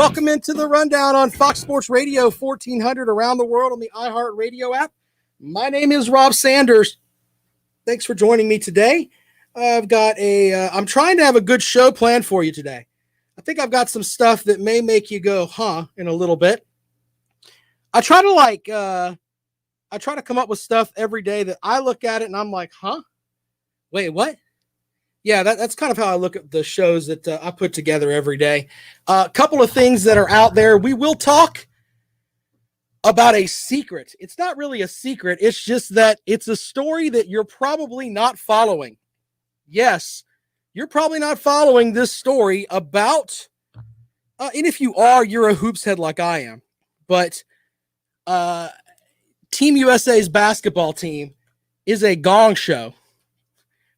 Welcome into the rundown on Fox Sports Radio 1400 around the world on the iHeartRadio app. My name is Rob Sanders. Thanks for joining me today. I'm trying to have a good show planned for you today. I think I've got some stuff that may make you go, huh, in a little bit. I try to come up with stuff every day that I look at it and I'm like, huh? Wait, what? Yeah, that's kind of how I look at the shows that I put together every day. A couple of things that are out there. We will talk about a secret. It's not really a secret. It's just that it's a story that you're probably not following. Yes, you're probably not following this story about, and if you are, you're a hoops head like I am. But Team USA's basketball team is a gong show.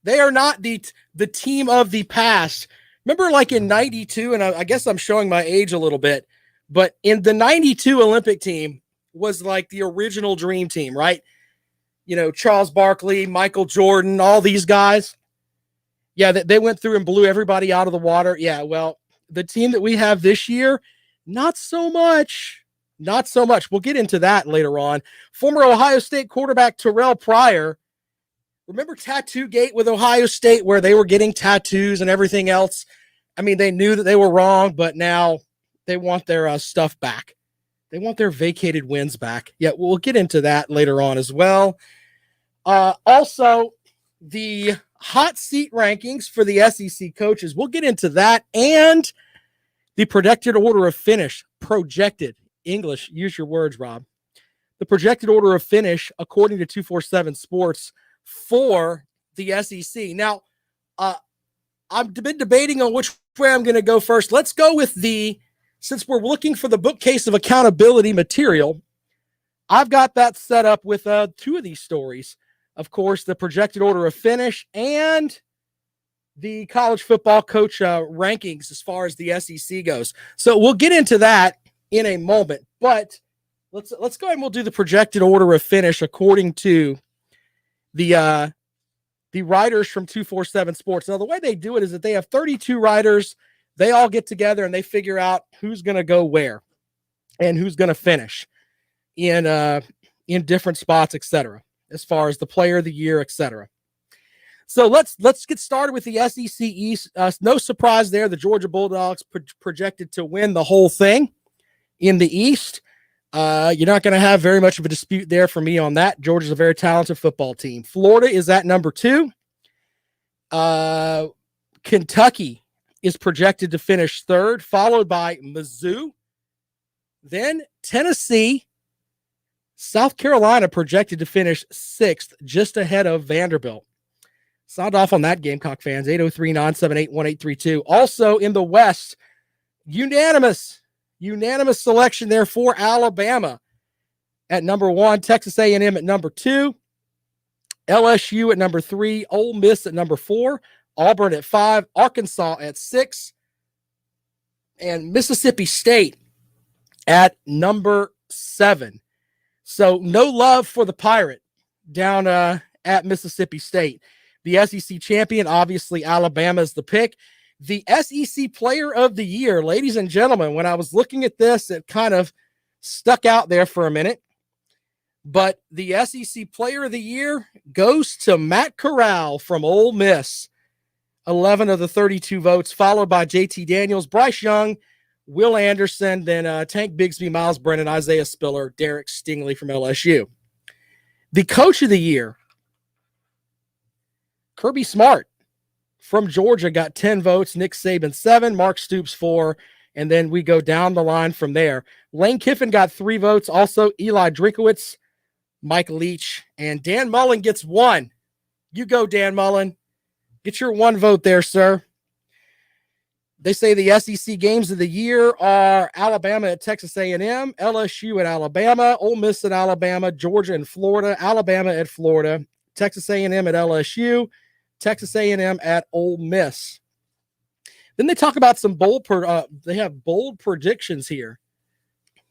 They are not the team of the past. Remember, like in 92, and I guess I'm showing my age a little bit, but in the 92 Olympic team was like the original dream team, right? You know, Charles Barkley, Michael Jordan, all these guys. Yeah, they went through and blew everybody out of the water. Yeah, well, the team that we have this year, not so much. Not so much. We'll get into that later on. Former Ohio State quarterback Terrell Pryor. Remember Tattoo Gate with Ohio State where they were getting tattoos and everything else? I mean, they knew that they were wrong, but now they want their stuff back. They want their vacated wins back. Yeah, we'll get into that later on as well. Also, the hot seat rankings for the SEC coaches. We'll get into that and the projected order of finish. Projected. English, use your words, Rob. The projected order of finish, according to 247 Sports, for the SEC. Now, I've been debating on which way I'm going to go first. Let's go with since we're looking for the bookcase of accountability material, I've got that set up with two of these stories. Of course, the projected order of finish and the college football coach rankings as far as the SEC goes. So we'll get into that in a moment, but let's go ahead and we'll do the projected order of finish according to the writers from 247 Sports. Now, the way they do it is that they have 32 writers. They all get together and they figure out who's going to go where and who's going to finish in different spots, etc., as far as the player of the year, etc. So let's get started with the SEC East. No surprise there. The Georgia Bulldogs projected to win the whole thing in the East. You're not going to have very much of a dispute there for me on that. Georgia's a very talented football team. Florida is at number 2. Kentucky is projected to finish 3rd, followed by Mizzou. Then Tennessee. South Carolina projected to finish 6th, just ahead of Vanderbilt. Sound off on that, Gamecock fans. 803-978-1832. Also in the West, unanimous selection there for Alabama at number 1, Texas A&M at number 2, LSU at number 3, Ole Miss at number 4, Auburn at 5, Arkansas at 6, and Mississippi State at number 7. So no love for the Pirate down at Mississippi State. The SEC champion, obviously Alabama is the pick. The SEC Player of the Year, ladies and gentlemen, when I was looking at this, it kind of stuck out there for a minute. But the SEC Player of the Year goes to Matt Corral from Ole Miss. 11 of the 32 votes, followed by JT Daniels, Bryce Young, Will Anderson, then Tank Bigsby, Miles Brennan, Isaiah Spiller, Derek Stingley from LSU. The Coach of the Year, Kirby Smart from Georgia, got 10 votes. Nick Saban, 7. Mark Stoops, 4. And then we go down the line from there. Lane Kiffin got 3 votes. Also, Eli Drinkowitz, Mike Leach, and Dan Mullen gets 1. You go, Dan Mullen. Get your 1 vote there, sir. They say the SEC games of the year are Alabama at Texas A&M, LSU at Alabama, Ole Miss at Alabama, Georgia and Florida, Alabama at Florida, Texas A&M at LSU, Texas A&M at Ole Miss. Then they talk about some they have bold predictions here.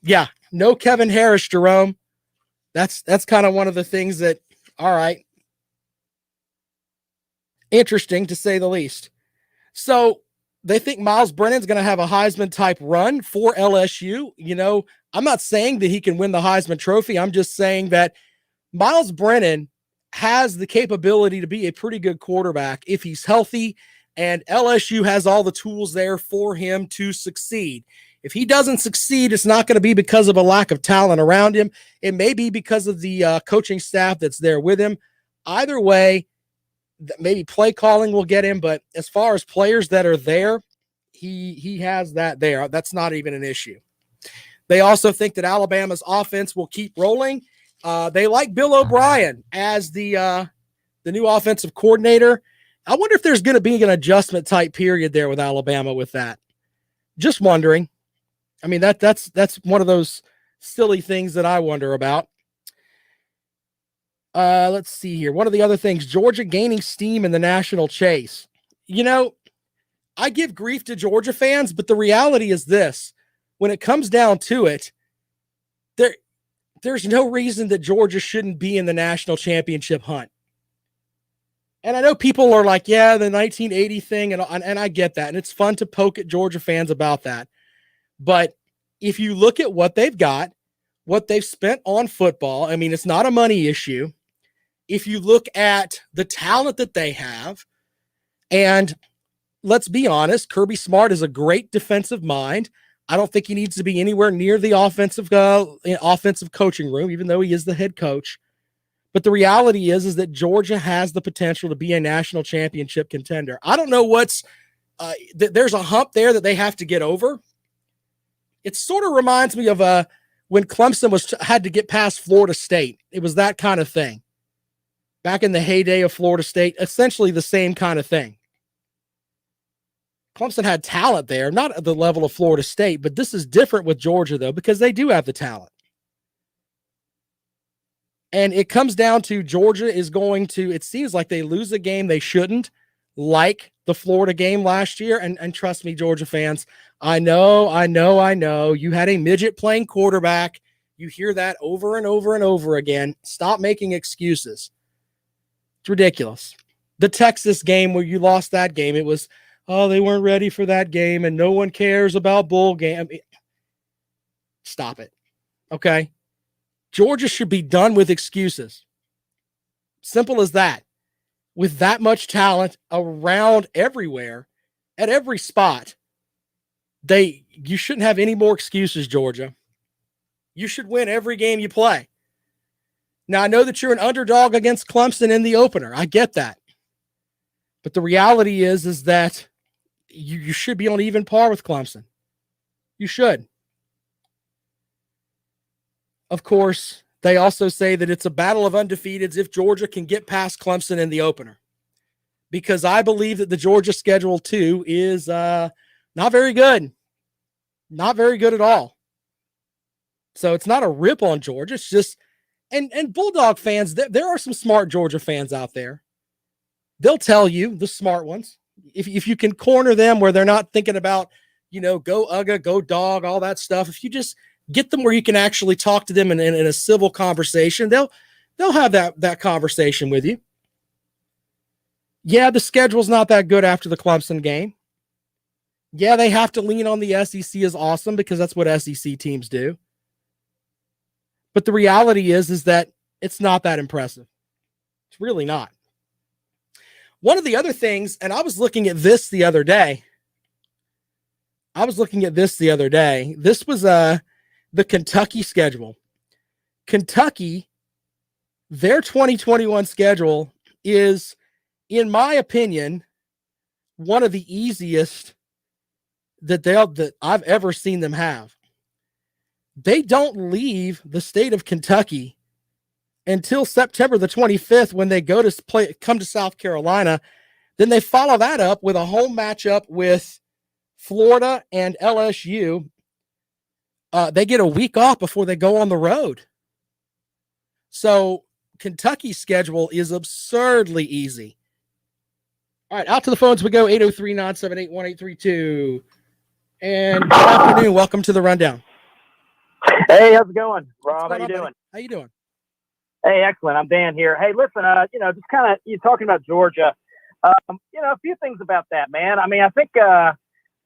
Yeah, no Kevin Harris, Jerome. That's kind of one of the things that, all right, interesting to say the least. So They think Miles Brennan's going to have a Heisman type run for LSU. You know, I'm not saying that he can win the Heisman Trophy. I'm just saying that Miles Brennan has the capability to be a pretty good quarterback if he's healthy, and LSU has all the tools there for him to succeed. If he doesn't succeed, it's not going to be because of a lack of talent around him. It may be because of the coaching staff that's there with him. Either way, maybe play calling will get him, but as far as players that are there, he has that there. That's not even an issue. They also think that Alabama's offense will keep rolling. They like Bill O'Brien as the new offensive coordinator. I wonder if there's going to be an adjustment type period there with Alabama with that. Just wondering. I mean, that's one of those silly things that I wonder about. Let's see here. One of the other things, Georgia gaining steam in the national chase. You know, I give grief to Georgia fans, but the reality is this. When it comes down to it, there's no reason that Georgia shouldn't be in the national championship hunt. And I know people are like, yeah, the 1980 thing, and I get that. And it's fun to poke at Georgia fans about that. But if you look at what they've got, what they've spent on football, I mean, it's not a money issue. If you look at the talent that they have, and let's be honest, Kirby Smart is a great defensive mind. I don't think he needs to be anywhere near the offensive coaching room, even though he is the head coach. But the reality is that Georgia has the potential to be a national championship contender. I don't know there's a hump there that they have to get over. It sort of reminds me of when Clemson had to get past Florida State. It was that kind of thing. Back in the heyday of Florida State, essentially the same kind of thing. Clemson had talent there, not at the level of Florida State, but this is different with Georgia, though, because they do have the talent. And it comes down to Georgia is going to, it seems like they lose a game they shouldn't, like the Florida game last year. And trust me, Georgia fans, I know. You had a midget playing quarterback. You hear that over and over and over again. Stop making excuses. It's ridiculous. The Texas game where you lost that game, it was, oh, they weren't ready for that game and no one cares about bowl game. I mean, stop it. Okay. Georgia should be done with excuses. Simple as that. With that much talent around everywhere, at every spot, you shouldn't have any more excuses, Georgia. You should win every game you play. Now, I know that you're an underdog against Clemson in the opener. I get that. But the reality is that you should be on even par with Clemson. You should. Of course, they also say that it's a battle of undefeateds if Georgia can get past Clemson in the opener. Because I believe that the Georgia schedule, too, is not very good. Not very good at all. So it's not a rip on Georgia. It's just, and Bulldog fans, there are some smart Georgia fans out there. They'll tell you, the smart ones, if you can corner them where they're not thinking about, go Ugga, go dog, all that stuff. If you just get them where you can actually talk to them in a civil conversation, they'll have that conversation with you. Yeah, the schedule's not that good after the Clemson game. Yeah, they have to lean on the SEC is awesome because that's what SEC teams do. But the reality is that it's not that impressive. It's really not. One of the other things, and I was looking at this the other day. This was the Kentucky schedule. Kentucky, their 2021 schedule is, in my opinion, one of the easiest that I've ever seen them have. They don't leave the state of Kentucky until September the 25th when they come to South Carolina. Then they follow that up with a home matchup with Florida and LSU. They get a week off before they go on the road. So Kentucky's schedule is absurdly easy. All right, out to the phones we go, 803-978-1832. And good afternoon. Welcome to the Rundown. Hey, how's it going, Rob? How you doing? How you doing? Hey, excellent. I'm Dan here. Hey, listen, just kind of, you're talking about Georgia. A few things about that, man. I mean, I think,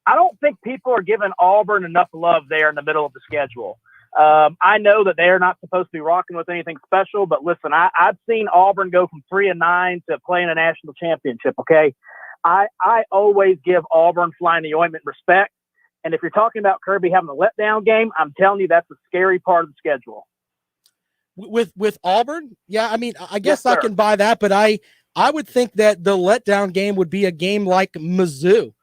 I don't think people are giving Auburn enough love there in the middle of the schedule. I know that they are not supposed to be rocking with anything special, but listen, I've seen Auburn go from 3-9 to playing a national championship. Okay. I always give Auburn flying the ointment respect. And if you're talking about Kirby having a letdown game, I'm telling you, that's a scary part of the schedule. With Auburn, yeah, I mean, I guess Yes, I can buy that, but I would think that the letdown game would be a game like Mizzou,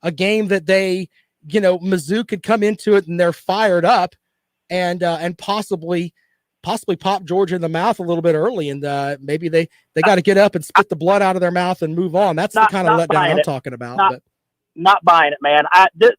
a game that they, Mizzou could come into it and they're fired up, and possibly pop Georgia in the mouth a little bit early, and maybe they got to get up and spit the blood out of their mouth and move on. That's the kind of letdown I'm talking about. Not buying it, man. The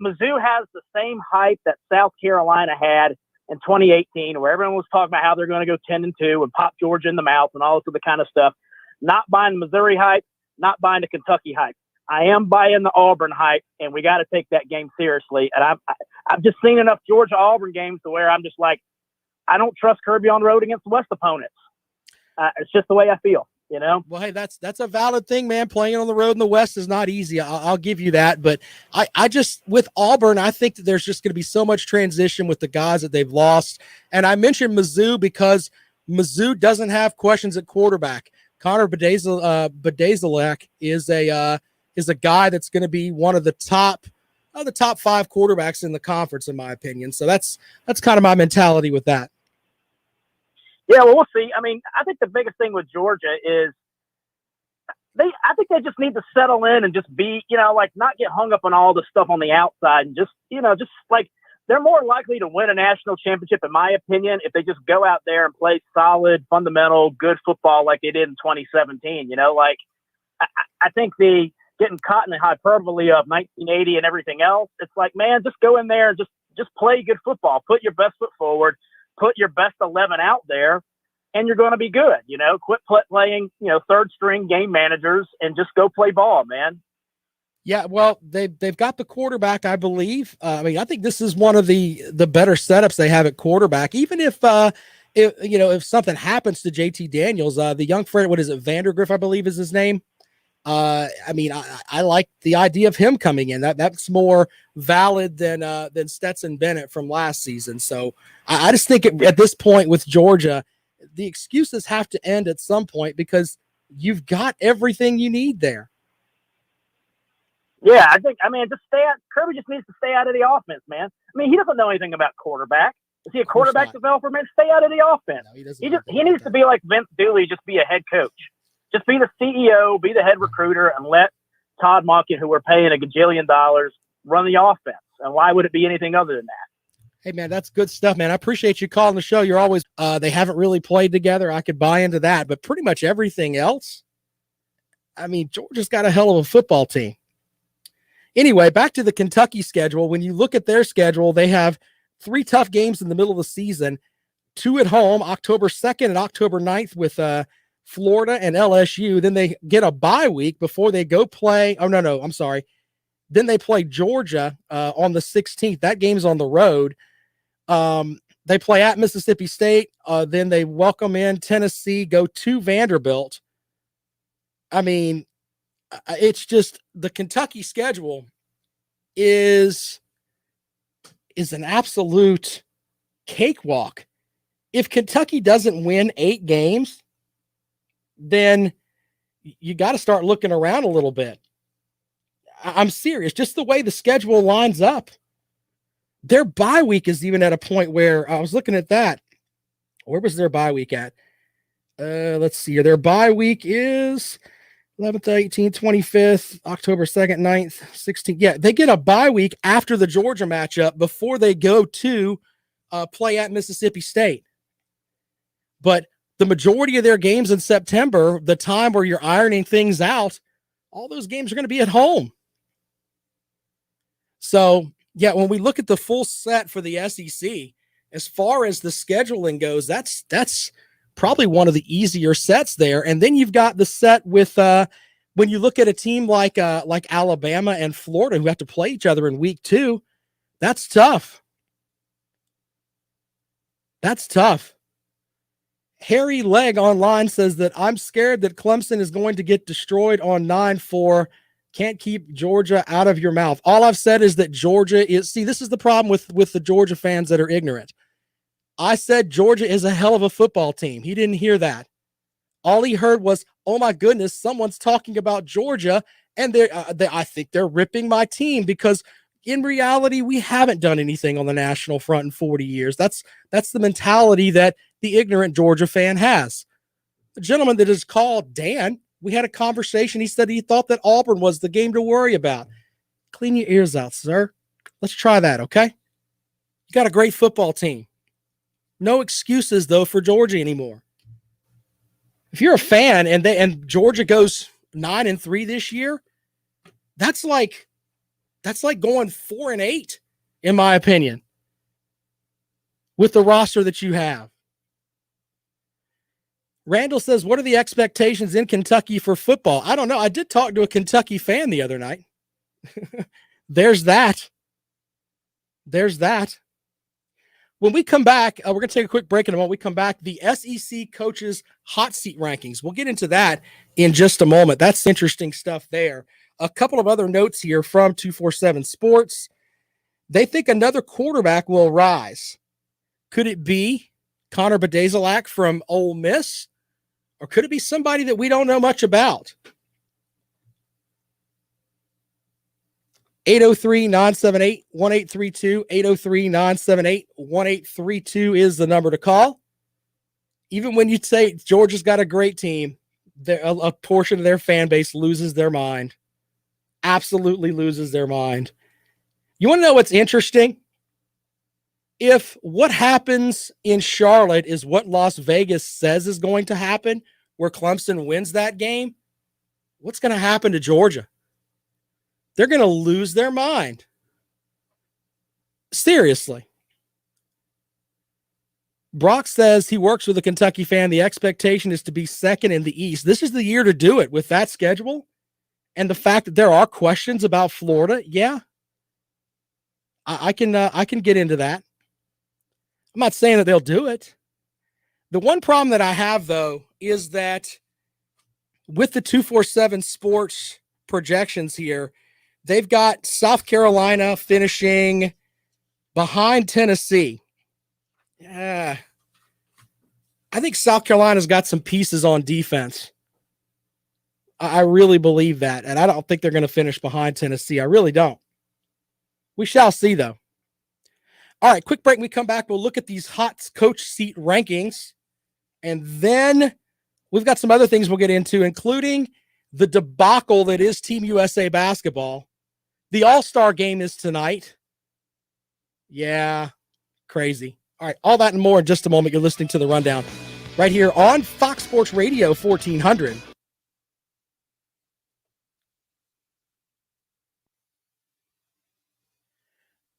Mizzou has the same hype that South Carolina had in 2018, where everyone was talking about how they're going to go 10-2 and pop Georgia in the mouth and all this other kind of stuff. Not buying the Missouri hype, not buying the Kentucky hype. I am buying the Auburn hype, and we got to take that game seriously. And I've just seen enough Georgia-Auburn games to where I'm just like, I don't trust Kirby on the road against West opponents. It's just the way I feel. Well, hey, that's a valid thing, man. Playing on the road in the West is not easy. I'll give you that. But I just, with Auburn, I think that there's just going to be so much transition with the guys that they've lost. And I mentioned Mizzou because Mizzou doesn't have questions at quarterback. Connor Badazalek is a guy that's going to be one of the top 5 quarterbacks in the conference, in my opinion. So that's kind of my mentality with that. Yeah, well, we'll see. I mean, I think the biggest thing with Georgia is I think they just need to settle in and just be, not get hung up on all the stuff on the outside, and just like they're more likely to win a national championship, in my opinion, if they just go out there and play solid, fundamental, good football like they did in 2017. I think the getting caught in the hyperbole of 1980 and everything else, it's like, man, just go in there and just play good football, put your best foot forward, put your best 11 out there, and you're going to be good. Quit playing, third string game managers and just go play ball, man. Yeah, well, they've got the quarterback, I believe. I think this is one of the better setups they have at quarterback. Even if something happens to JT Daniels, the young friend, what is it, Vandergriff, I believe is his name. I like the idea of him coming in. That's more valid than Stetson Bennett from last season. So I just think at this point with Georgia, the excuses have to end at some point because you've got everything you need there. Yeah, Kirby just needs to stay out of the offense, man. I mean, he doesn't know anything about quarterback. Is he a quarterback developer, man? Stay out of the offense. No, he needs to be like Vince Dooley, just be a head coach. Just be the CEO, be the head recruiter, and let Todd Monken, who we're paying $1 gajillion, run the offense. And why would it be anything other than that? Hey, man, that's good stuff, man. I appreciate you calling the show. You're always they haven't really played together. I could buy into that. But pretty much everything else, I mean, Georgia's got a hell of a football team. Anyway, back to the Kentucky schedule. When you look at their schedule, they have 3 tough games in the middle of the season, 2 at home, October 2nd and October 9th with Florida and LSU. Then they get a bye week before they go play. Oh, no, I'm sorry. Then they play Georgia on the 16th. That game's on the road. They play at Mississippi State. Then they welcome in Tennessee, go to Vanderbilt. I mean, it's just the Kentucky schedule is an absolute cakewalk. If Kentucky doesn't win 8 games, then you got to start looking around a little bit. I'm serious. Just the way the schedule lines up. Their bye week is even at a point where I was looking at that. Where was their bye week at? Let's see here. Their bye week is 11th, 18th, 25th, October 2nd, 9th, 16th. Yeah, they get a bye week after the Georgia matchup before they go to play at Mississippi State. But the majority of their games in September, the time where you're ironing things out, all those games are going to be at home. So, yeah, when we look at the full set for the SEC, as far as the scheduling goes, that's probably one of the easier sets there. And then you've got the set with when you look at a team like Alabama and Florida who have to play each other in week 2, that's tough. That's tough. Harry Legg online says that I'm scared that Clemson is going to get destroyed on 9-4. Can't keep Georgia out of your mouth. All I've said is that Georgia is, see, this is the problem with the Georgia fans that are ignorant. I said Georgia is a hell of a football team. He didn't hear that. All he heard was, oh my goodness, someone's talking about Georgia, and I think they're ripping my team, because in reality, we haven't done anything on the national front in 40 years. That's the mentality that the ignorant Georgia fan has. The gentleman that is called Dan, we had a conversation. He said he thought that Auburn was the game to worry about. Clean your ears out, sir. Let's try that, okay? You got a great football team. No excuses, though, for Georgia anymore. If you're a fan and Georgia goes 9-3 this year, that's like going 4-8, in my opinion, with the roster that you have. Randall says, what are the expectations in Kentucky for football? I don't know. I did talk to a Kentucky fan the other night. There's that. When we come back, we're going to take a quick break in a moment. We come back, the SEC coaches hot seat rankings. We'll get into that in just a moment. That's interesting stuff there. A couple of other notes here from 247 Sports. They think another quarterback will rise. Could it be Connor Badazalak from Ole Miss? Or could it be somebody that we don't know much about? 803-978-1832. 803-978-1832 is the number to call. Even when you say Georgia's got a great team, a portion of their fan base loses their mind. Absolutely loses their mind. You want to know what's interesting? If what happens in Charlotte is what Las Vegas says is going to happen, where Clemson wins that game, what's going to happen to Georgia? They're going to lose their mind. Seriously. Brock says he works with a Kentucky fan. The expectation is to be second in the East. This is the year to do it with that schedule. And the fact that there are questions about Florida. Yeah. I can get into that. I'm not saying that they'll do it. The one problem that I have, though, is that with the 247 Sports projections here, they've got South Carolina finishing behind Tennessee. Yeah. I think South Carolina's got some pieces on defense. I really believe that, and I don't think they're going to finish behind Tennessee. I really don't. We shall see, though. All right, quick break. When we come back, we'll look at these hot coach seat rankings, and then we've got some other things we'll get into, including the debacle that is Team USA basketball. The All-Star game is tonight. Yeah, crazy. All right, all that and more in just a moment. You're listening to The Rundown right here on Fox Sports Radio 1400.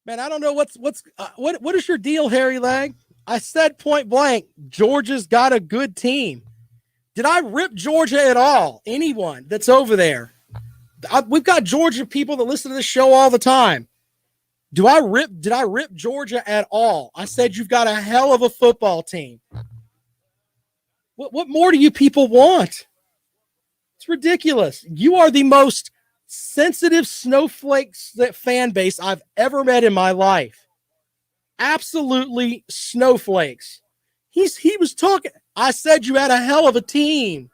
Man, I don't know what is your deal, Harry Lang? I said point blank, Georgia's got a good team. Did I rip Georgia at all? Anyone that's over there? We've got Georgia people that listen to this show all the time. Did I rip Georgia at all? I said you've got a hell of a football team. What more do you people want? It's ridiculous. You are the most sensitive snowflakes that fan base I've ever met in my life. Absolutely snowflakes. He was talking. I said you had a hell of a team.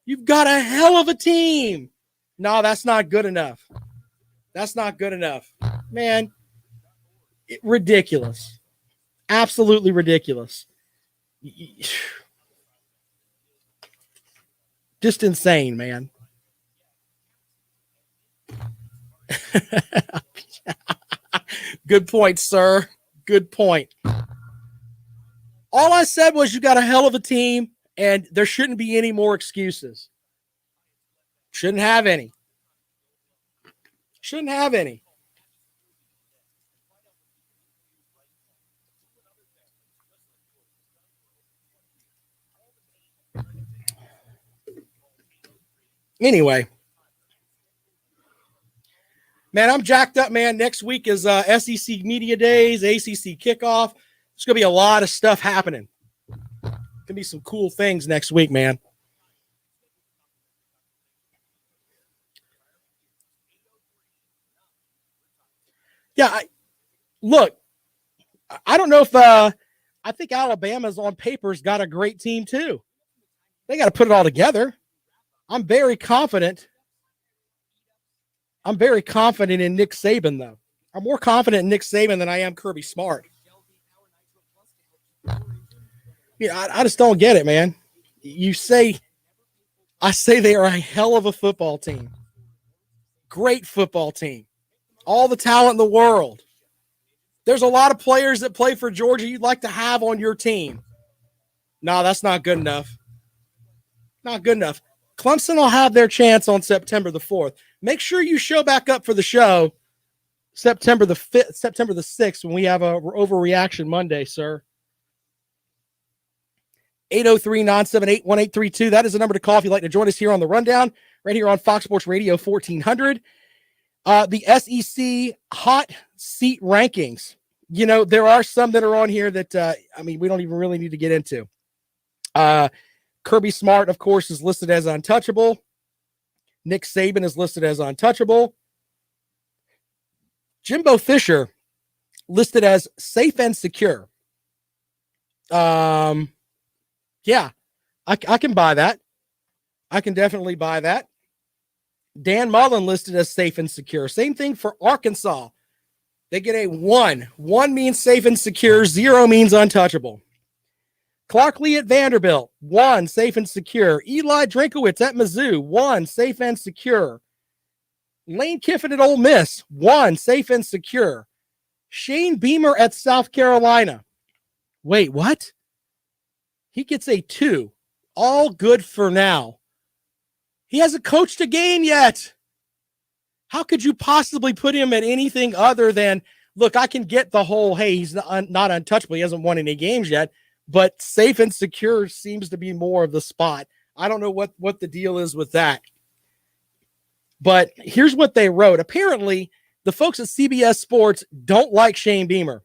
You've got a hell of a team. No, that's not good enough. That's not good enough. Man, ridiculous. Absolutely ridiculous. Just insane, man. Good point, sir. Good point. All I said was you got a hell of a team, and there shouldn't be any more excuses. Shouldn't have any. Shouldn't have any. Anyway. Man, I'm jacked up, man. Next week is SEC Media Days, ACC Kickoff. There's going to be a lot of stuff happening. Going to be some cool things next week, man. Yeah, look, I don't know if I think Alabama's on paper's got a great team too. They got to put it all together. I'm very confident in Nick Saban, though. I'm more confident in Nick Saban than I am Kirby Smart. Yeah, I just don't get it, man. I say they are a hell of a football team. Great football team. All the talent in the world. There's a lot of players that play for Georgia you'd like to have on your team. No, that's not good enough. Not good enough. Clemson will have their chance on September the 4th. Make sure you show back up for the show September the 5th, September the 6th, when we have a overreaction Monday, sir. 803-978-1832. That is the number to call if you'd like to join us here on the Rundown, right here on Fox Sports Radio 1400. The SEC hot seat rankings. You know, there are some that are on here that, we don't even really need to get into. Kirby Smart, of course, is listed as untouchable. Nick Saban is listed as untouchable. Jimbo Fisher listed as safe and secure. Yeah, I can buy that. I can definitely buy that. Dan Mullen listed as safe and secure. Same thing for Arkansas. They get a 1. 1 means safe and secure. 0 means untouchable. Clark Lee at Vanderbilt, 1, safe and secure. Eli Drinkowitz at Mizzou, 1, safe and secure. Lane Kiffin at Ole Miss, 1, safe and secure. Shane Beamer at South Carolina. Wait, what? He gets a 2. All good for now. He hasn't coached a game yet. How could you possibly put him at anything other than, look, I can get the whole, hey, he's not untouchable. He hasn't won any games yet. But safe and secure seems to be more of the spot. I don't know what the deal is with that. But here's what they wrote. Apparently, the folks at CBS Sports don't like Shane Beamer.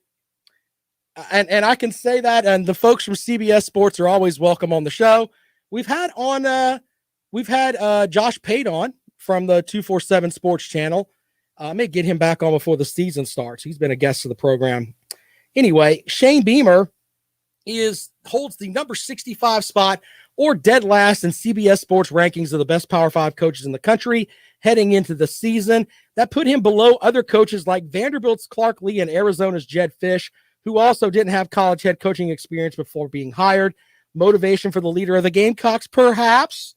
And I can say that, and the folks from CBS Sports are always welcome on the show. We've had Josh Pate on from the 247 Sports channel. I may get him back on before the season starts. He's been a guest of the program. Anyway, Shane Beamer holds the number 65 spot or dead last in CBS Sports rankings of the best Power 5 coaches in the country heading into the season. That put him below other coaches like Vanderbilt's Clark Lee and Arizona's Jedd Fisch, who also didn't have college head coaching experience before being hired. Motivation for the leader of the Gamecocks, perhaps.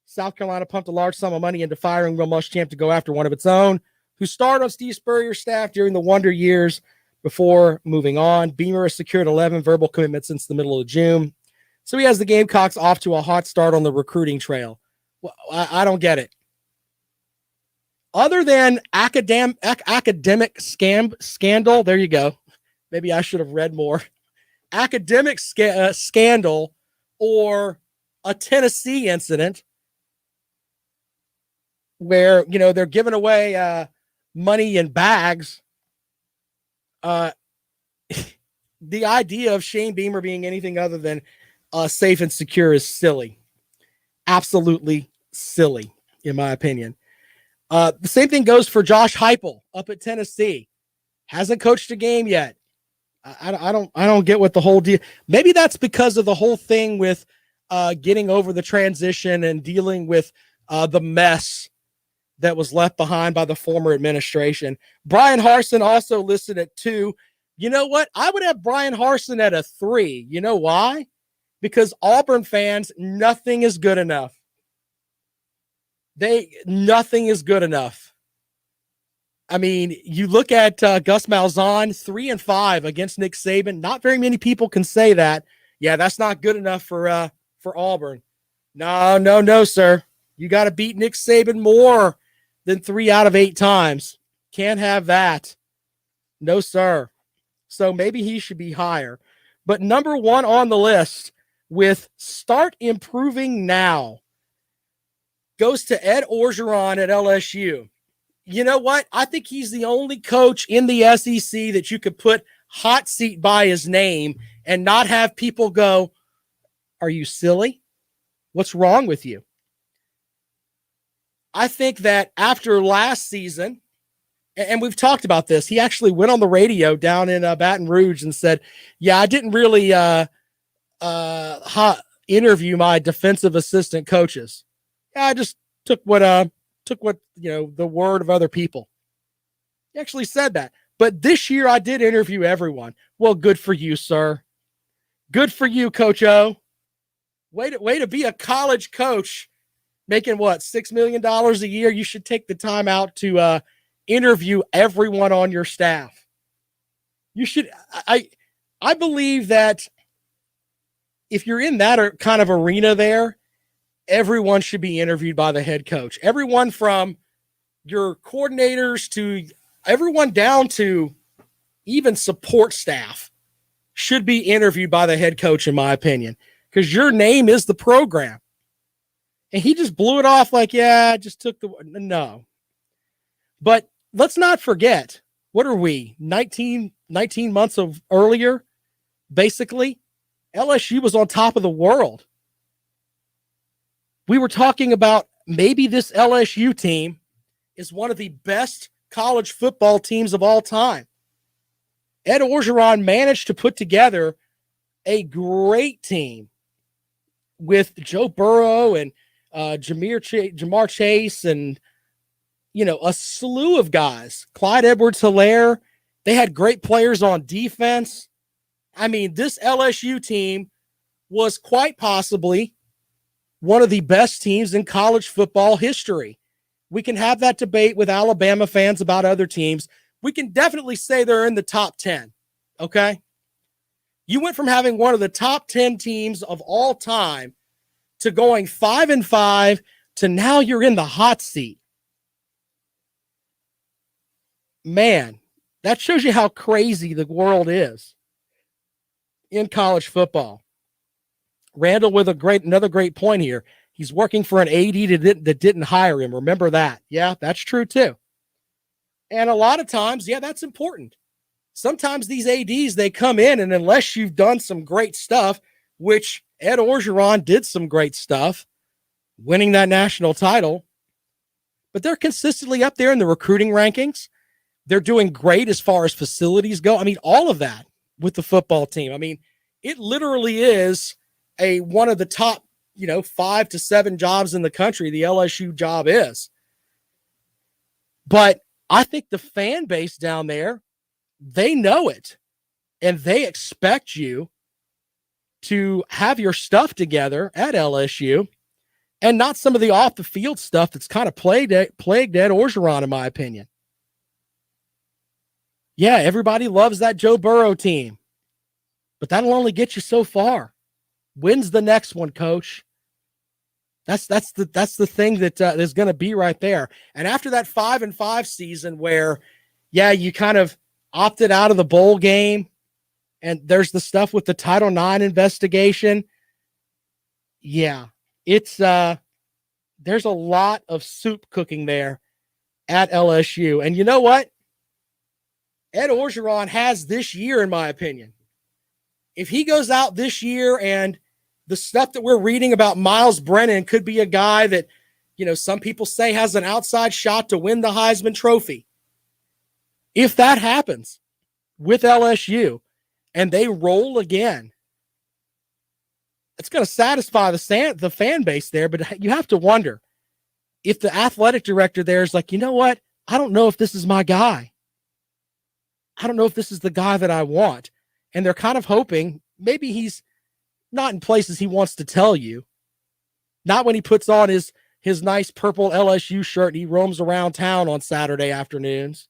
South Carolina pumped a large sum of money into firing Will Muschamp to go after one of its own, who starred on Steve Spurrier's staff during the Wonder Years before moving on. Beamer has secured 11 verbal commitments since the middle of June. So he has the Gamecocks off to a hot start on the recruiting trail. Well, I don't get it. Other than academic scandal, there you go. Maybe I should have read more. Academic scandal or a Tennessee incident where, they're giving away money in bags. The idea of Shane Beamer being anything other than safe and secure is silly. Absolutely silly, in my opinion. The same thing goes for Josh Heupel up at Tennessee. Hasn't coached a game yet. I don't get what the whole deal. Maybe that's because of the whole thing with getting over the transition and dealing with the mess that was left behind by the former administration. Brian Harsin also listed at 2. You know what? I would have Brian Harsin at a 3. You know why? Because Auburn fans, nothing is good enough. Nothing is good enough. I mean, you look at Gus Malzahn, 3-5 against Nick Saban. Not very many people can say that. Yeah, that's not good enough for Auburn. No, sir. You got to beat Nick Saban more than 3 out of 8 times. Can't have that. No, sir. So maybe he should be higher. But number 1 on the list with start improving now goes to Ed Orgeron at LSU. You know what? I think he's the only coach in the SEC that you could put hot seat by his name and not have people go, are you silly? What's wrong with you? I think that after last season, and we've talked about this. He actually went on the radio down in Baton Rouge and said, "Yeah, I didn't really interview my defensive assistant coaches. Yeah, I just took what the word of other people." He actually said that. But this year I did interview everyone. Well, good for you, sir. Good for you, Coach O. Way to be a college coach making what, $6 million a year. You should take the time out to interview everyone on your staff. You should. I believe that if you're in that kind of arena there, everyone should be interviewed by the head coach. Everyone from your coordinators to everyone down to even support staff should be interviewed by the head coach, in my opinion, because your name is the program. And he just blew it off like, yeah, I just took no. But let's not forget, what are we, 19 months of earlier, basically? LSU was on top of the world. We were talking about maybe this LSU team is one of the best college football teams of all time. Ed Orgeron managed to put together a great team with Joe Burrow and Jamar Chase and, a slew of guys. Clyde Edwards-Helaire. They had great players on defense. I mean, this LSU team was quite possibly one of the best teams in college football history. We can have that debate with Alabama fans about other teams. We can definitely say they're in the top 10, okay? You went from having one of the top 10 teams of all time to going 5-5 to now you're in the hot seat. Man, that shows you how crazy the world is in college football. Randall with another great point here. He's working for an AD that didn't hire him. Remember that. Yeah, that's true too. And a lot of times, yeah, that's important. Sometimes these ADs, they come in, and unless you've done some great stuff, which Ed Orgeron did some great stuff, winning that national title, but they're consistently up there in the recruiting rankings. They're doing great as far as facilities go. I mean, all of that with the football team. I mean, it literally is one of the top, 5 to 7 jobs in the country. The LSU job is. But I think the fan base down there, they know it, and they expect you to have your stuff together at LSU and not some of the off the field stuff that's kind of plagued Ed Orgeron, in my opinion. Yeah, everybody loves that Joe Burrow team, but that'll only get you so far. When's the next one, Coach? That's the thing that is going to be right there. And after that 5-5 season where, yeah, you kind of opted out of the bowl game, and there's the stuff with the Title IX investigation. Yeah, it's there's a lot of soup cooking there at LSU. And you know what? Ed Orgeron has this year, in my opinion. If he goes out this year and the stuff that we're reading about Miles Brennan could be a guy that, some people say has an outside shot to win the Heisman Trophy. If that happens with LSU and they roll again, it's going to satisfy the fan base there. But you have to wonder if the athletic director there is like, you know what? I don't know if this is my guy. I don't know if this is the guy that I want. And they're kind of hoping maybe he's not in places he wants to tell you. Not when he puts on his nice purple LSU shirt and he roams around town on Saturday afternoons.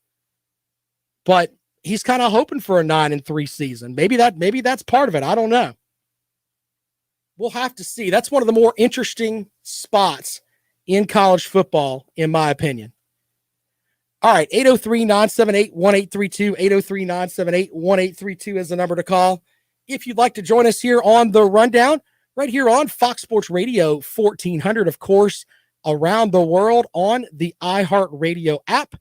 But he's kind of hoping for a 9-3 season. Maybe that's part of it. I don't know. We'll have to see. That's one of the more interesting spots in college football, in my opinion. All right, 803-978-1832, 803-978-1832 is the number to call. If you'd like to join us here on The Rundown, right here on Fox Sports Radio 1400, of course, around the world on the iHeartRadio app.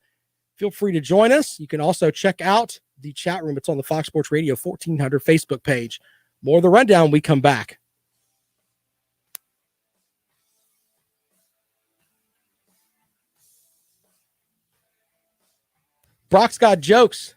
Feel free to join us. You can also check out the chat room. It's on the Fox Sports Radio 1400 Facebook page. More of The Rundown when we come back. Brock's got jokes.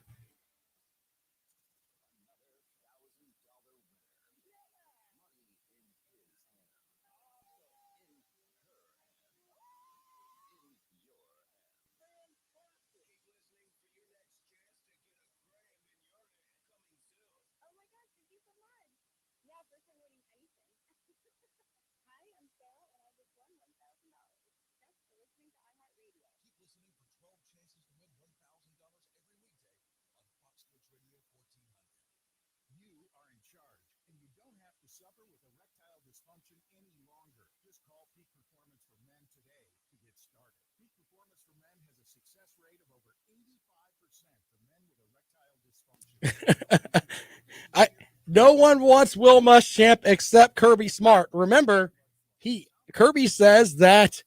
No one wants Will Muschamp except Kirby Smart. Remember, Kirby says that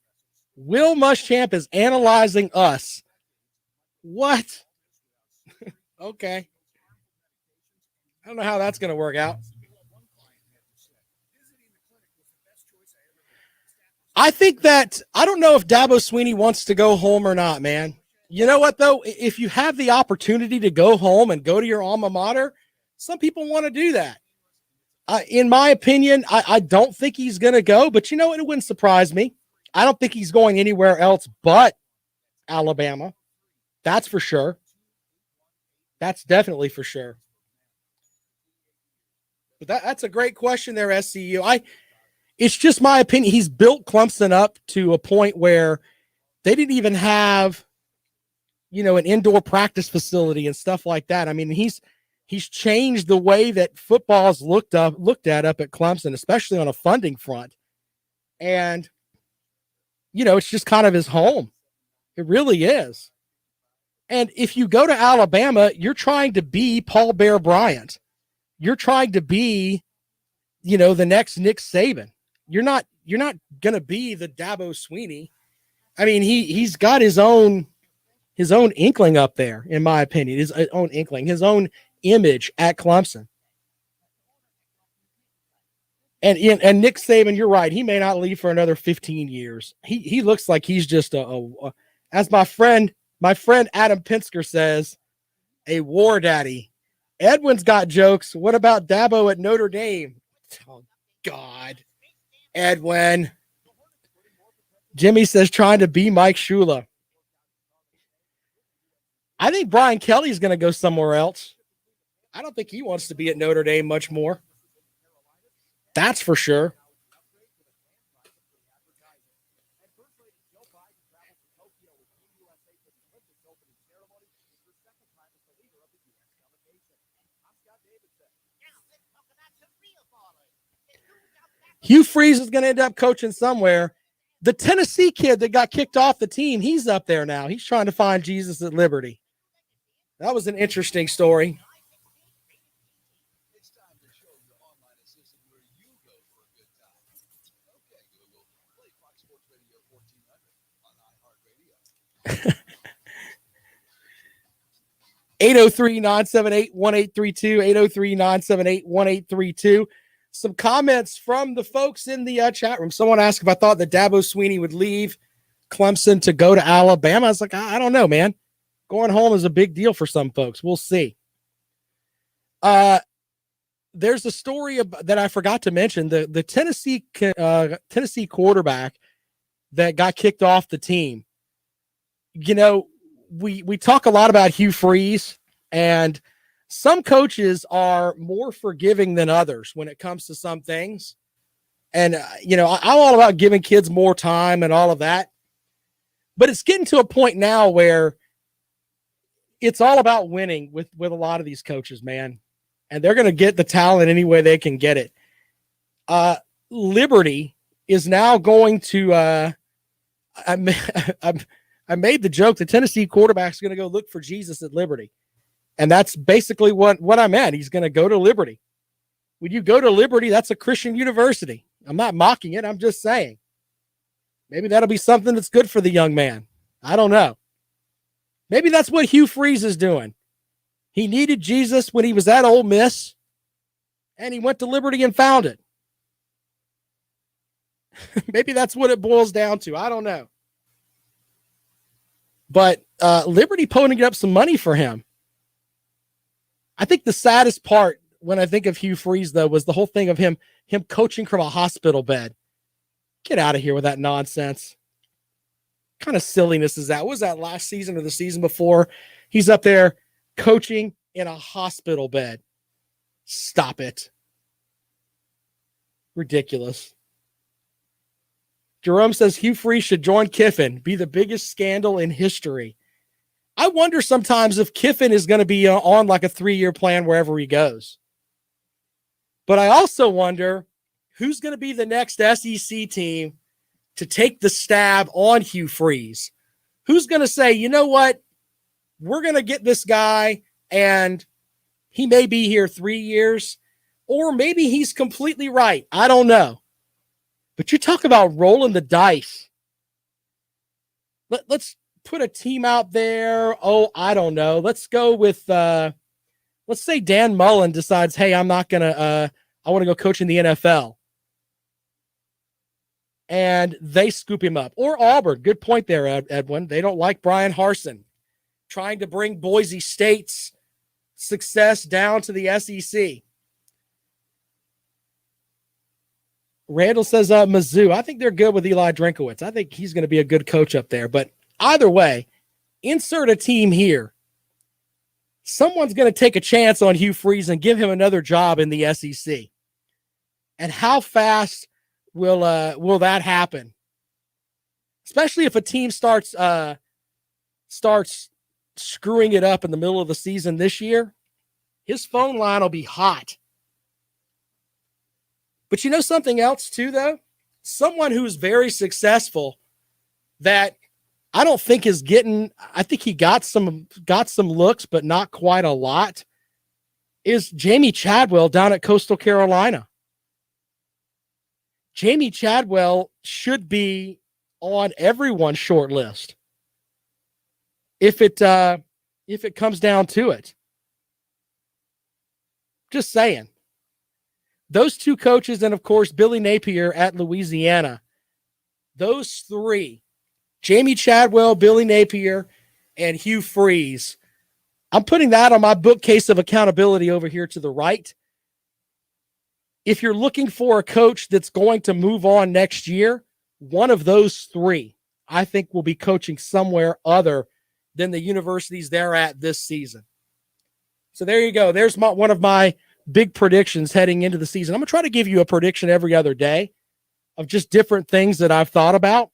Will Muschamp is analyzing us. What? Okay. I don't know how that's going to work out. I think that I don't know if Dabo Swinney wants to go home or not, man. You know what, though? If you have the opportunity to go home and go to your alma mater, some people want to do that. In my opinion, I don't think he's going to go, but you know what? It wouldn't surprise me. I don't think he's going anywhere else but Alabama. That's for sure. That's definitely for sure. But that's a great question there, SCU. It's just my opinion. He's built Clemson up to a point where they didn't even have, an indoor practice facility and stuff like that. I mean, he's changed the way that football is looked at up at Clemson, especially on a funding front. And, it's just kind of his home. It really is. And if you go to Alabama, you're trying to be Paul Bear Bryant. You're trying to be, the next Nick Saban. You're not going to be the Dabo Swinney. I mean, he's got his own inkling up there, in my opinion, his own inkling, his own image at Clemson. And Nick Saban, you're right. He may not leave for another 15 years. He looks like he's just as my friend Adam Pinsker says, a war daddy. Edwin's got jokes. What about Dabo at Notre Dame? Oh, God. Edwin. Jimmy says trying to be Mike Shula. I think Brian Kelly's going to go somewhere else. I don't think he wants to be at Notre Dame much more. That's for sure. Hugh Freeze is going to end up coaching somewhere. The Tennessee kid that got kicked off the team, he's up there now. He's trying to find Jesus at Liberty. That was an interesting story. (803-978-1832) 803-978-1832. Some comments from the folks in the chat room. Someone asked if I thought that Dabo Swinney would leave Clemson to go to Alabama. I was like, I don't know, man. Going home is a big deal for some folks. We'll see. There's a story that I forgot to mention. The Tennessee quarterback that got kicked off the team. We talk a lot about Hugh Freeze, and some coaches are more forgiving than others when it comes to some things. And, I'm all about giving kids more time and all of that. But it's getting to a point now where it's all about winning with a lot of these coaches, man. And they're going to get the talent any way they can get it. Liberty is now going to I made the joke the Tennessee quarterback's going to go look for Jesus at Liberty. And that's basically what I'm at. He's going to go to Liberty. When you go to Liberty, that's a Christian university. I'm not mocking it. I'm just saying. Maybe that'll be something that's good for the young man. I don't know. Maybe that's what Hugh Freeze is doing. He needed Jesus when he was at Ole Miss, and he went to Liberty and found it. Maybe that's what it boils down to. I don't know. But Liberty ponying up some money for him. I think the saddest part when I think of Hugh Freeze, though, was the whole thing of him coaching from a hospital bed. Get out of here with that nonsense. What kind of silliness is that? What was that last season or the season before? He's up there coaching in a hospital bed. Stop it. Ridiculous. Jerome says Hugh Freeze should join Kiffin, be the biggest scandal in history. I wonder sometimes if Kiffin is going to be on like a 3-year plan wherever he goes. But I also wonder who's going to be the next SEC team to take the stab on Hugh Freeze. Who's going to say, you know what? We're going to get this guy and he may be here 3 years, or maybe he's completely right. I don't know. But you talk about rolling the dice. Let's put a team out there. Oh, I don't know. Let's go with, let's say Dan Mullen decides, hey, I'm not going to, I want to go coach in the NFL. And they scoop him up. Or Auburn. Good point there, Edwin. They don't like Brian Harsin trying to bring Boise State's success down to the SEC. Randall says Mizzou. I think they're good with Eli Drinkowitz. I think he's going to be a good coach up there. But either way, insert a team here. Someone's going to take a chance on Hugh Freeze and give him another job in the SEC. And how fast will that happen? Especially if a team starts screwing it up in the middle of the season this year, his phone line will be hot. But you know something else too, though? Someone who's very successful that I don't think is getting, I think he got some looks, but not quite a lot, is Jamie Chadwell down at Coastal Carolina. Jamie Chadwell should be on everyone's short list if it comes down to it. Just saying. Those two coaches, and of course, Billy Napier at Louisiana. Those three, Jamie Chadwell, Billy Napier, and Hugh Freeze. I'm putting that on my bookcase of accountability over here to the right. If you're looking for a coach that's going to move on next year, one of those three, I think, will be coaching somewhere other than the universities they're at this season. So there you go. There's one of my big predictions heading into the season. I'm going to try to give you a prediction every other day of just different things that I've thought about.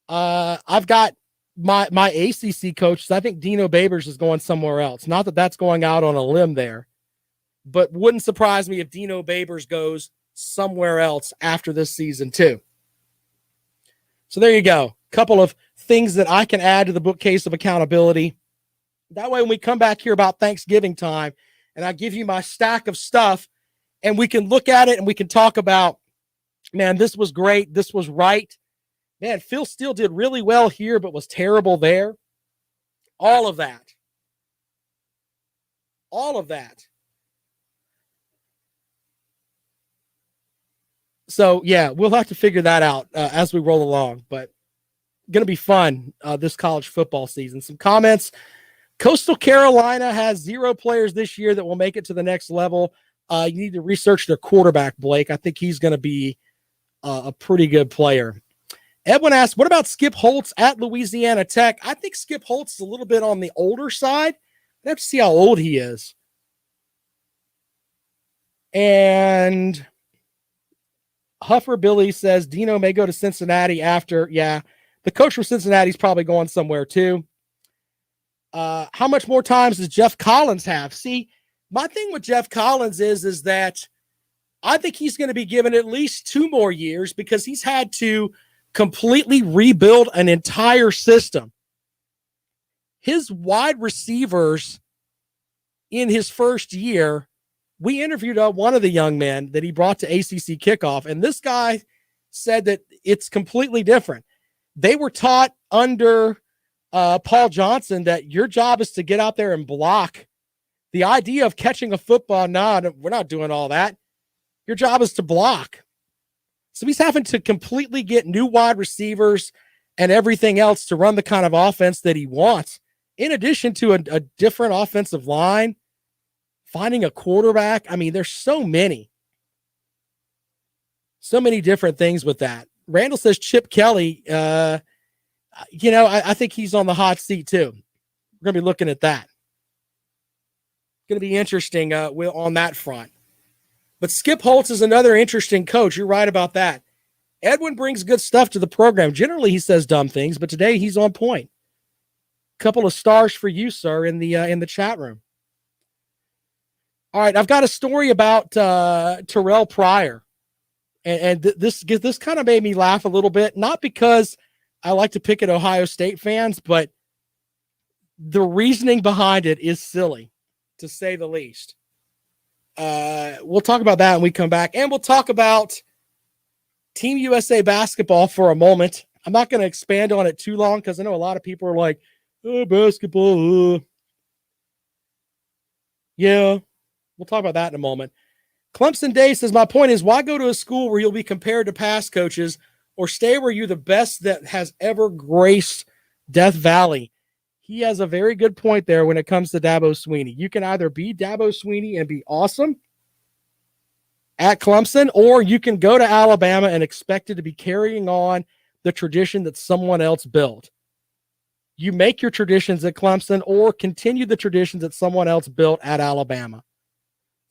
I've got my ACC coaches. I think Dino Babers is going somewhere else. Not that that's going out on a limb there, but wouldn't surprise me if Dino Babers goes somewhere else after this season too. So there you go. Couple of things that I can add to the bookcase of accountability. That way, when we come back here about Thanksgiving time, and I give you my stack of stuff, and we can look at it and we can talk about, man, this was great. This was right. Man, Phil Steele did really well here, but was terrible there. All of that. All of that. So, yeah, we'll have to figure that out as we roll along, but going to be fun this college football season. Some comments. Coastal Carolina has 0 players this year that will make it to the next level. You need to research their quarterback, Blake. I think he's going to be a pretty good player. Edwin asked, what about Skip Holtz at Louisiana Tech? I think Skip Holtz is a little bit on the older side. I have to see how old he is. And Huffer Billy says Dino may go to Cincinnati after. Yeah, the coach from Cincinnati is probably going somewhere too. How much more times does Jeff Collins have? See, my thing with Jeff Collins is that I think he's going to be given at least 2 more years because he's had to completely rebuild an entire system. His wide receivers in his first year, we interviewed one of the young men that he brought to ACC Kickoff, and this guy said that it's completely different. They were taught under Paul Johnson that your job is to get out there and block. The idea of catching a football, we're not doing all that. Your job is to block. So he's having to completely get new wide receivers and everything else to run the kind of offense that he wants, in addition to a different offensive line, finding a quarterback. I mean, there's so many different things with that. Randall says Chip Kelly, I think he's on the hot seat too. We're going to be looking at that. Going to be interesting on that front. But Skip Holtz is another interesting coach. You're right about that. Edwin brings good stuff to the program. Generally, he says dumb things, but today he's on point. Couple of stars for you, sir, in the chat room. All right, I've got a story about Terrell Pryor, and this kind of made me laugh a little bit. Not because I like to pick at Ohio State fans, but the reasoning behind it is silly, to say the least. We'll talk about that when we come back, and we'll talk about Team USA basketball for a moment. I'm not going to expand on it too long because I know a lot of people are like, oh, basketball. Yeah, we'll talk about that in a moment. Clemson Day says, my point is, why go to a school where you'll be compared to past coaches, or stay where you're the best that has ever graced Death Valley? He has a very good point there when it comes to Dabo Swinney. You can either be Dabo Swinney and be awesome at Clemson, or you can go to Alabama and expect it to be carrying on the tradition that someone else built. You make your traditions at Clemson or continue the traditions that someone else built at Alabama.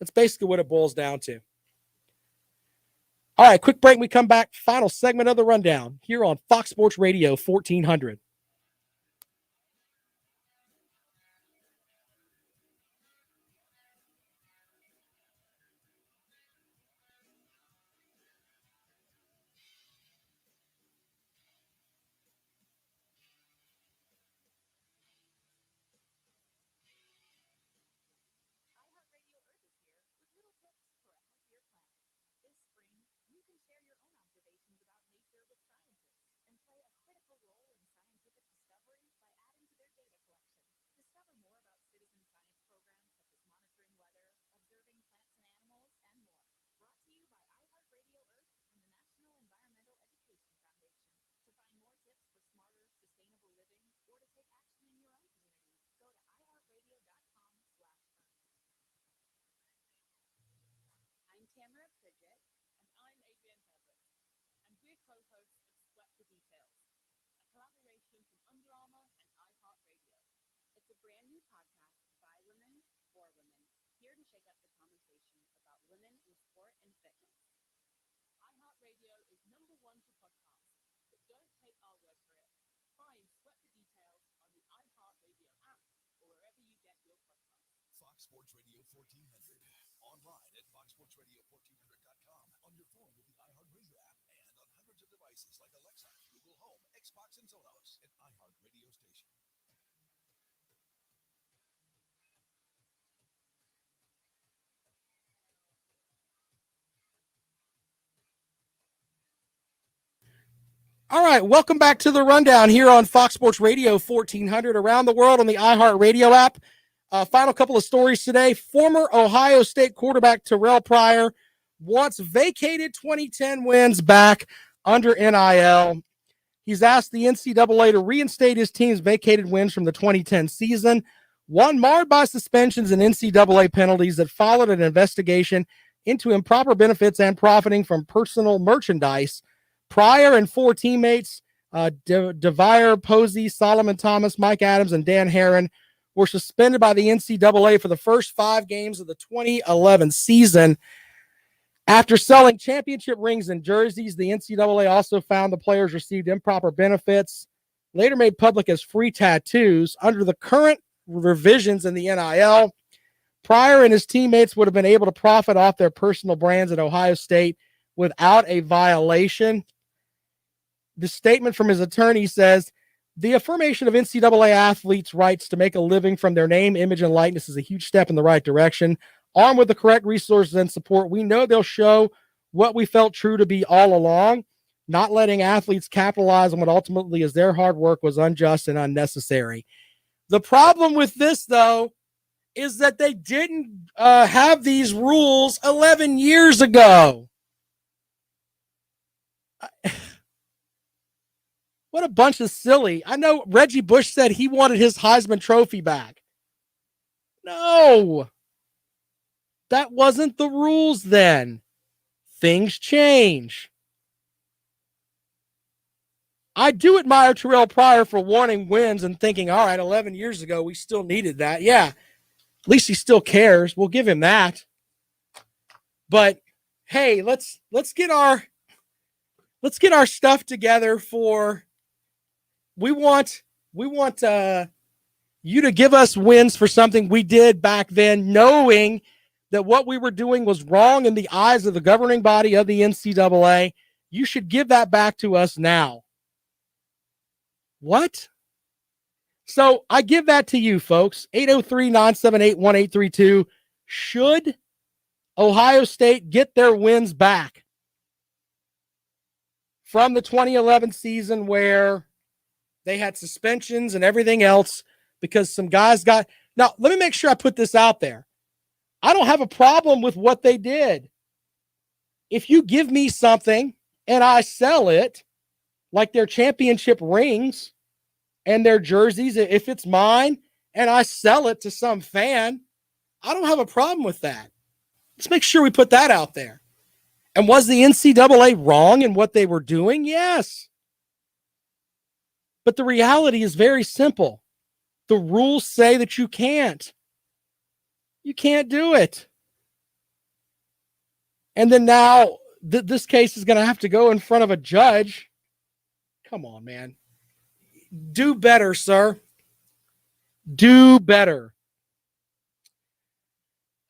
That's basically what it boils down to. All right, quick break. We come back. Final segment of the rundown here on Fox Sports Radio 1400. Sports Radio 1400. Online at foxsportsradio1400.com. On your phone with the iHeartRadio app and on hundreds of devices like Alexa, Google Home, Xbox, and Sonos. An iHeartRadio station. All right, welcome back to the rundown here on Fox Sports Radio 1400 around the world on the iHeartRadio app. Final couple of stories today. Former Ohio State quarterback Terrell Pryor wants vacated 2010 wins back under NIL. He's asked the NCAA to reinstate his team's vacated wins from the 2010 season, one marred by suspensions and NCAA penalties that followed an investigation into improper benefits and profiting from personal merchandise. Pryor and four teammates, DeVire Posey, Solomon Thomas, Mike Adams, and Dan Herron, were suspended by the NCAA for the first 5 games of the 2011 season. After selling championship rings and jerseys, the NCAA also found the players received improper benefits, later made public as free tattoos. Under the current revisions in the NIL, Pryor and his teammates would have been able to profit off their personal brands at Ohio State without a violation. The statement from his attorney says, the affirmation of NCAA athletes' rights to make a living from their name, image, and likeness is a huge step in the right direction. Armed with the correct resources and support, we know they'll show what we felt true to be all along. Not letting athletes capitalize on what ultimately is their hard work was unjust and unnecessary. The problem with this, though, is that they didn't have these rules 11 years ago. What a bunch of silly. I know Reggie Bush said he wanted his Heisman Trophy back. No. That wasn't the rules then. Things change. I do admire Terrell Pryor for wanting wins and thinking, all right, 11 years ago, we still needed that. Yeah, at least he still cares. We'll give him that. But hey, let's get our stuff together for we want you to give us wins for something we did back then, knowing that what we were doing was wrong in the eyes of the governing body of the NCAA. You should give that back to us now. What? So I give that to you, folks. 803-978-1832. Should Ohio State get their wins back from the 2011 season where they had suspensions and everything else because some guys got... Now, let me make sure I put this out there. I don't have a problem with what they did. If you give me something and I sell it, like their championship rings and their jerseys, if it's mine and I sell it to some fan, I don't have a problem with that. Let's make sure we put that out there. And was the NCAA wrong in what they were doing? Yes. But the reality is very simple. The rules say that you can't. You can't do it. And then now this case is going to have to go in front of a judge. Come on, man. Do better, sir. Do better.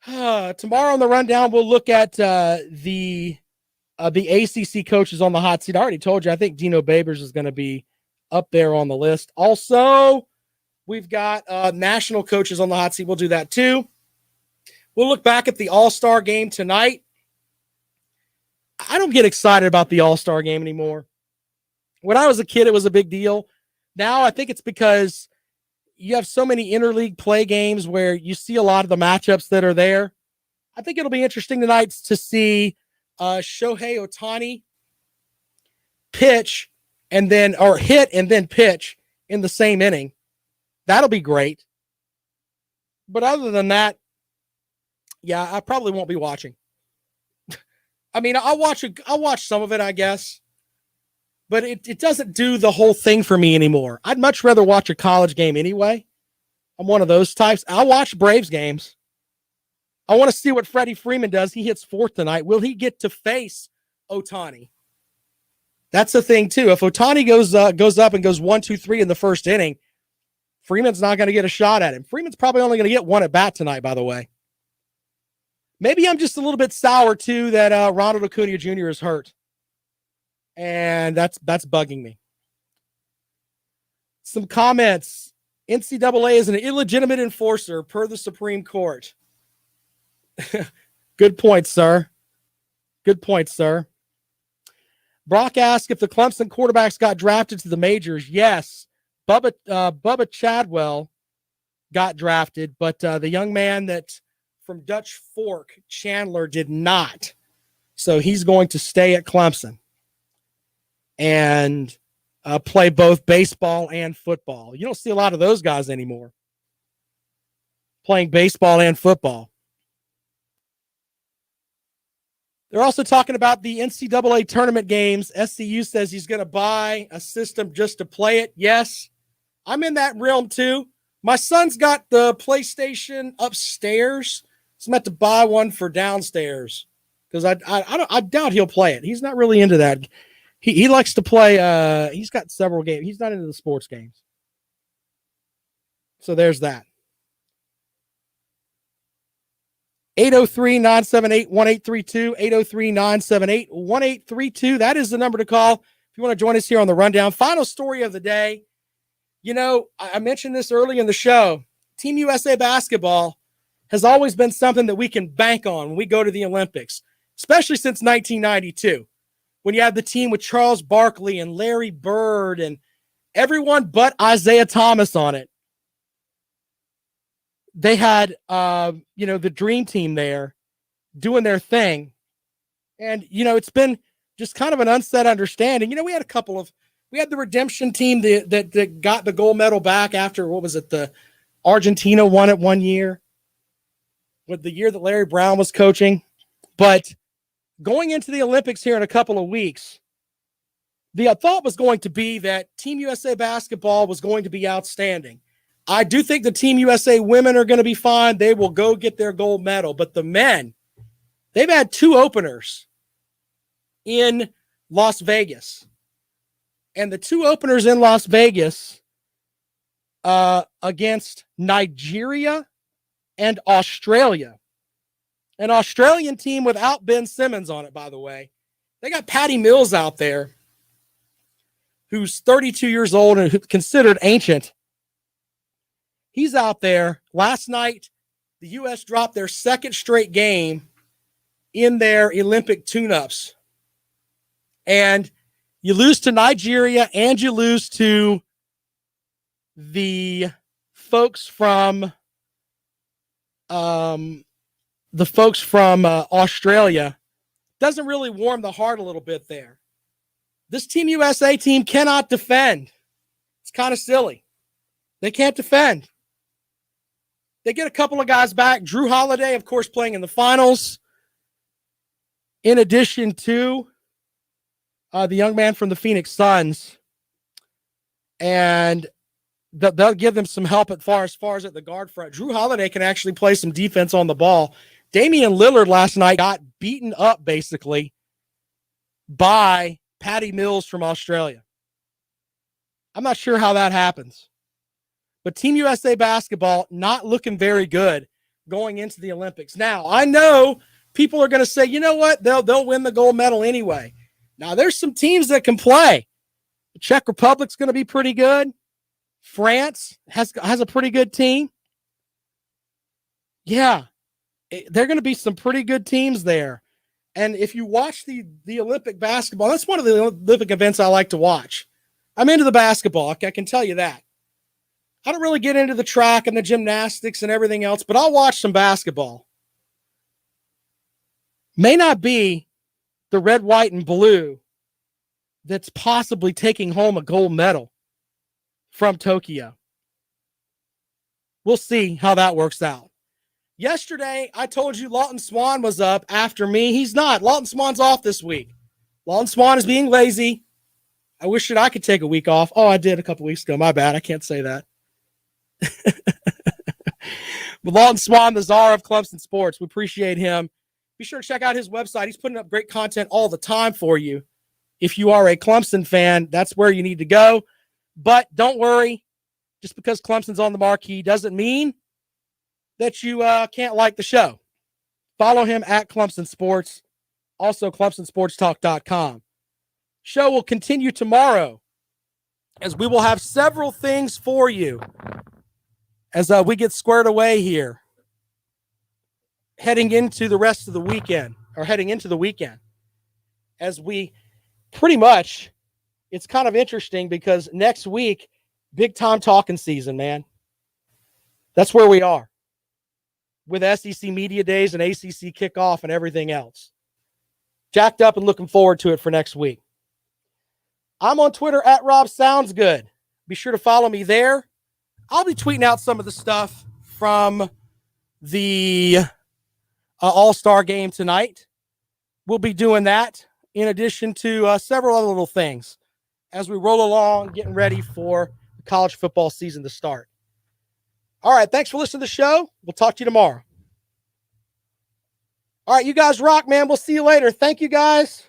Tomorrow on the rundown, we'll look at the ACC coaches on the hot seat. I already told you, I think Dino Babers is going to be up there on the list. Also, we've got national coaches on the hot seat. We'll do that too. We'll look back at the All-Star game tonight. I don't get excited about the All-Star game anymore. When I was a kid, it was a big deal. Now I think it's because you have so many interleague play games where you see a lot of the matchups that are there. I think it'll be interesting tonight to see Shohei Ohtani pitch and then, or hit and then pitch in the same inning. That'll be great. But other than that, yeah, I probably won't be watching. I mean, I'll watch some of it, I guess. But it doesn't do the whole thing for me anymore. I'd much rather watch a college game anyway. I'm one of those types. I'll watch Braves games. I want to see what Freddie Freeman does. He hits fourth tonight. Will he get to face Ohtani? That's the thing, too. If Ohtani goes up and goes 1-2-3 in the first inning, Freeman's not going to get a shot at him. Freeman's probably only going to get one at bat tonight, by the way. Maybe I'm just a little bit sour, too, that Ronald Acuna Jr. is hurt. And that's bugging me. Some comments. NCAA is an illegitimate enforcer per the Supreme Court. Good point, sir. Good point, sir. Brock asked if the Clemson quarterbacks got drafted to the majors. Yes. Bubba Chadwell got drafted, but the young man that from Dutch Fork, Chandler, did not. So he's going to stay at Clemson and play both baseball and football. You don't see a lot of those guys anymore playing baseball and football. They're also talking about the NCAA tournament games. SCU says he's going to buy a system just to play it. Yes, I'm in that realm too. My son's got the PlayStation upstairs, so I'm going to have to buy one for downstairs because I doubt he'll play it. He's not really into that. He likes to play. He's got several games. He's not into the sports games. So there's that. 803-978-1832, 803-978-1832. That is the number to call if you want to join us here on the rundown. Final story of the day. You know, I mentioned this early in the show. Team USA basketball has always been something that we can bank on when we go to the Olympics, especially since 1992, when you have the team with Charles Barkley and Larry Bird and everyone but Isaiah Thomas on it. They had, the dream team there doing their thing. And, it's been just kind of an unsaid understanding. We had a couple of We had the redemption team that got the gold medal back after, what was it, the Argentina won it one year, with the year that Larry Brown was coaching. But going into the Olympics here in a couple of weeks, the thought was going to be that Team USA basketball was going to be outstanding. I do think the Team USA women are going to be fine. They will go get their gold medal. But the men, they've had 2 openers in Las Vegas. And the 2 openers in Las Vegas against Nigeria and Australia. An Australian team without Ben Simmons on it, by the way. They got Patty Mills out there, who's 32 years old and considered ancient. He's out there. Last night, the U.S. dropped their 2nd straight game in their Olympic tune-ups. And you lose to Nigeria and you lose to the folks from Australia. Doesn't really warm the heart a little bit there. This Team USA team cannot defend. It's kind of silly. They can't defend. They get a couple of guys back. Drew Holiday, of course, playing in the finals. In addition to the young man from the Phoenix Suns. And they'll give them some help as far as at the guard front. Drew Holiday can actually play some defense on the ball. Damian Lillard last night got beaten up, basically, by Patty Mills from Australia. I'm not sure how that happens. But Team USA basketball not looking very good going into the Olympics. Now, I know people are going to say, you know what? They'll win the gold medal anyway. Now, there's some teams that can play. The Czech Republic's going to be pretty good. France has a pretty good team. Yeah, there are going to be some pretty good teams there. And if you watch the Olympic basketball, that's one of the Olympic events I like to watch. I'm into the basketball. I can tell you that. I don't really get into the track and the gymnastics and everything else, but I'll watch some basketball. May not be the red, white, and blue that's possibly taking home a gold medal from Tokyo. We'll see how that works out. Yesterday, I told you Lawton Swan was up after me. He's not. Lawton Swan's off this week. Lawton Swan is being lazy. I wish that I could take a week off. Oh, I did a couple weeks ago. My bad. I can't say that. But Lawton Swan, the czar of Clemson sports, we appreciate him. Be sure to check out his website. He's putting up great content all the time for you. If you are a Clemson fan, that's where you need to go. But don't worry, just because Clemson's on the marquee doesn't mean that you can't like the show. Follow him at Clemson Sports, also ClemsonSportsTalk.com. Show will continue tomorrow as we will have several things for you as we get squared away here heading into the rest of the weekend, or heading into the weekend. As we pretty much, it's kind of interesting because next week, big time talking season, man. That's where we are with SEC Media Days and ACC kickoff and everything else. Jacked up and looking forward to it for next week. I'm on Twitter at Rob Sounds Good. Be sure to follow me there. I'll be tweeting out some of the stuff from the All-Star game tonight. We'll be doing that in addition to several other little things as we roll along, getting ready for the college football season to start. All right, thanks for listening to the show. We'll talk to you tomorrow. All right, you guys rock, man. We'll see you later. Thank you, guys.